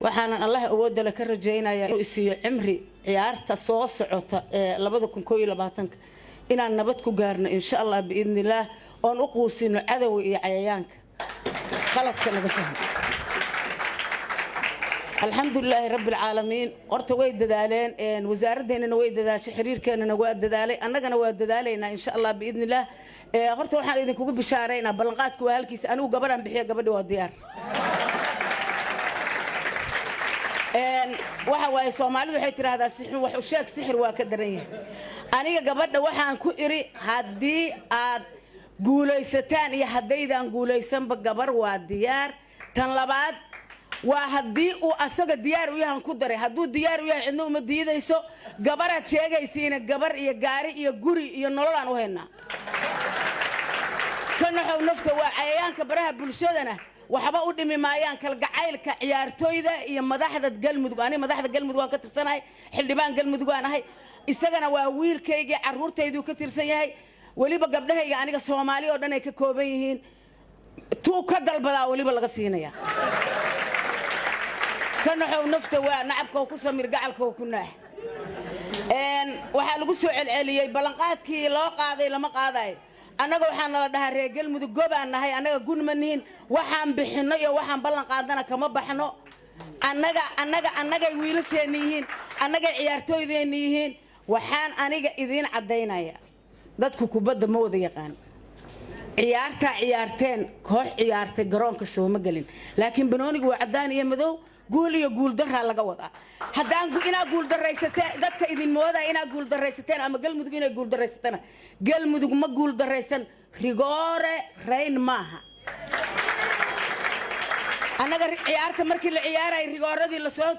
waxaan Allah awood la ka rajaynayaa inuu isiyo cimri ciyaarta soo socota 2021 inaan nabad ku gaarno insha Allah biidnillah oon u quusino cadawga iyo cayayaanka qaladka naga fahmo alxamdulillah rabbil alamin horta way dadaaleen wasaaraddeena way dadaashay xiriirkeena waa dadaalay annagana waa dadaalayna insha Allah biidnillah horta waxaan idin kugu bishaareynaa ballanqaadku waa halkiisa anigu gabadhan bixiyo gabadhi waa diyaar waxa way Soomaalidu waxay tiraahdaa sixir wax u sheeg sixir waa ka daran yahay aniga gabadha waxaan ku iri hadii aad guulaysataan iyo hadaydan guulaysanba gabar waa diyaar tan labaad waa hadii uu asaga diyaar u yahay ku daray haduu diyaar u yahay cidna uma diidayso gabaraad sheegaysiina gabar iyo gaari iyo guri iyo nolol aan u haynaa kana xaw nafta waa cayayaanka baraha bulshadana waxba u dhimi maayaan kalgacaylka ciyaartooyda iyo madaxda galmudug ani madaxda galmudug waan ka tirsanahay xildhibaan galmudug aan ahay isagana waa wiilkayga caruurtaydu ka tirsan yahay waliba gabdhahayga aniga Soomaali oo dhan ay ka kooban yihiin tuu ka dalbada waliba laga siinaya kana xaw nafta waa nacabka ku samir gacalka ku naax waxa lagu soo celceliyay ballanqaadkii loo qaaday lama qaaday annaga waxaan la dhahaa reer galmudug gobaan nahay annaga gunmaniin waxaan bixino iyo waxaan ballan qaadana kama baxno annaga wiilasheen yihiin annaga ciyaartooydeen yihiin waxaan aniga idin cadeynaya dadku kubadda ma wada yaqaan ciyaarteen koox ciyaartay garoonka soo ma galin laakiin banoonigu waa cadaan iyo madow guul iyo guul darra laga wadaa hadaan ina guul daraysateen dadka idin mooda ina guul daraysateen ama galmudug ina guul daraysataan galmudug ma guul daraysan rigoore rayn maaha annaga ciyaarta markii la ciyaaray rigooradii la soo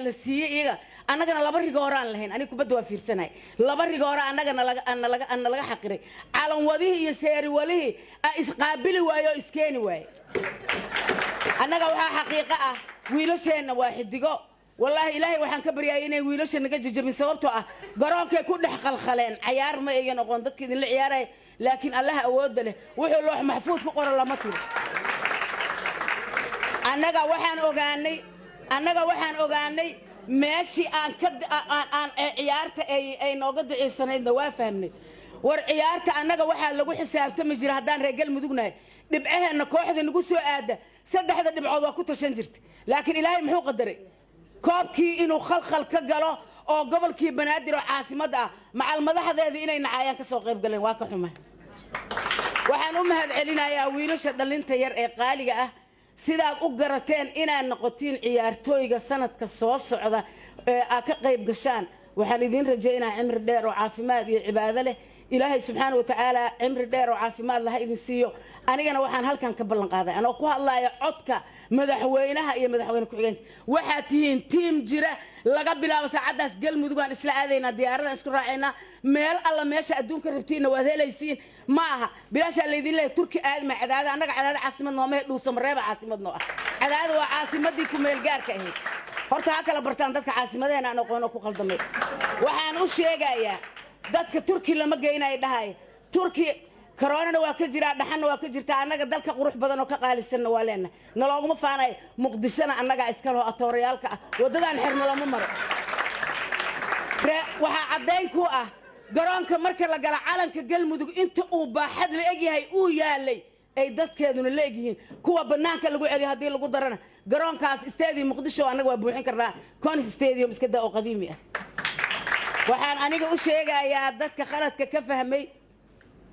la siiyay iyaga annagana laba rigooraan lahayn ani kubadda waa fiirsanay laba rigoora annagana laga xaqiray calan wadihi iyo seeri walihi isqaabili waayo iskeeni waayo annaga waxa xaqiiqo ah wiilasheena waa xidigo wallahi ilaahay waxaan ka baryaayay inay wiilasha naga jajabin sababtoo ah garoonkay ku dhex qalqaleen ciyaar ma eegan aqoon dadkii idin la ciyaaray laakiin Allah awood leh wuxuu loox maxfuud ku qoran lama tiro annaga waxaan ogaanay meeshii aan ciyaarta ay nooga daciifsanaydna waa fahmnay war ciyaarta annaga waxa lagu xisaabtami jira hadaan reer galmudugnahay dhibcaheena kooxda nagu soo aada saddexda dhibcood waa ku tashan jirtay laakiin ilaahay muxuu qadaray koobkii inuu khalkhal ka galo oo gobolkii banaadir oo caasimad ah macal madaxdeedii inay nacayaan ka soo qayb galeen waa ka xumay waxaan u mahad celinayaa wiilasha dhalinta yar ee qaaliga ah sidaad u garateen inaan noqotiin ciyaartooyga sanadka soo socda ka qayb gashaan waxaan idin rajaynayaa cimri dheer oo caafimaad iyo cibaado leh ilaahay subxaanahu wa ta'aala cimri dheer oo caafimaad laha idin siiyo anigana waxaan halkan ka ballan qaaday anoo ku hadlayo codka madaxweynaha iyo madaxweyne ku-xigeenka waxa tihiin team jira laga bilaabo saacadaas galmudug aan isla aadayna diyaarada isku raacayna meel alla meesha adduunka rabtiina waad helaysiin ma aha bilaasha leedin leeyahay turki aad ma cadaada annaga cadaada caasimad noo ma dhuuso mareeba caasimad noo ah cadaada waa caasimadii ku meel gaarka ahayd horta ha kala bartaan dadka caasimadeena aan aqoon ku qaldamay waxaan u sheegayaa dadka turki lama geynayo dhahay turki corona waa ka jira dhaxana waa ka jirta annaga dalka qurux badan oo ka qaalisanna waa leena nalooguma faanay muqdishana annaga iska loo atoriyalka ah wadadan xirno lama maro waxa cadeyn ku ah garoonka marka la gala calanka galmudug inta uu baaxad la eg yahay uu yaalay ay dadkeeduna leeyihiin kuwa banaanka lagu celiyo hadii lagu darana garoonkaas stadium muqdisho annaga waa buuxin karnaa conis stadium iska daa oo qadiimi ah waxaan aniga u sheegayaa dadka khaladka ka fahmay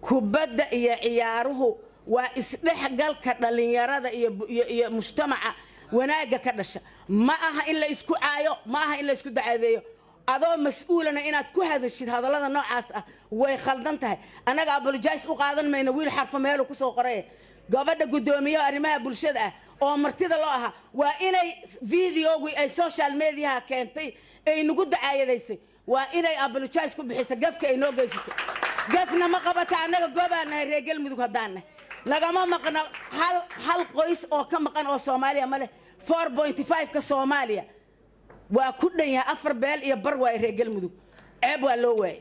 kubadda iyo ciyaaruhu waa isdhexgalka dhalinyarada iyo mujtamaca wanaaga ka dhasha ma aha in la isku caayo ma aha in la isku dacaadeeyo adoo mas'uulana inaad ku hadashid hadallada noocaas ah way khaldan tahay anaga apologize u qaadan mayna wiil xarfa meel ku soo qoray gabadha gudoomiyaha arrimaha bulshada ah oo martida loo aha waa inay videogu ay social media keentay ay nagu dacaayadaysay waa inay apologize ku bixiso gafka ay noo geysato gafna ma qabata anaga gobaanahay reer galmudug hadaana lagama maqna hal qoys oo ka maqan oo Soomaaliya ma leh 4.5 ka Soomaaliya waa ku dhan yahay afar beel iyo bar waa reer galmudug ceeb waa loo waayay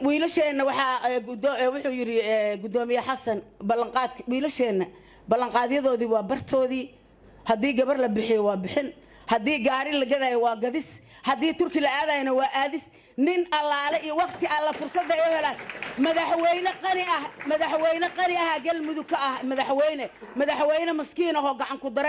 wiilasheena waxa wuxuu yiri gudoomiye Xasan ballanqaad wiilasheena ballanqaadyadoodii waa bartoodii haddii gabar la bixiyo waa bixin haddii gaari la gadayo waa gadis haddii turki la aadayna waa aadis nin allaale iyo waqti alla fursada ay helaan madaxweyne qani ah galmudug ka ah madaxweyne maskiin ah oo gacan ku dareen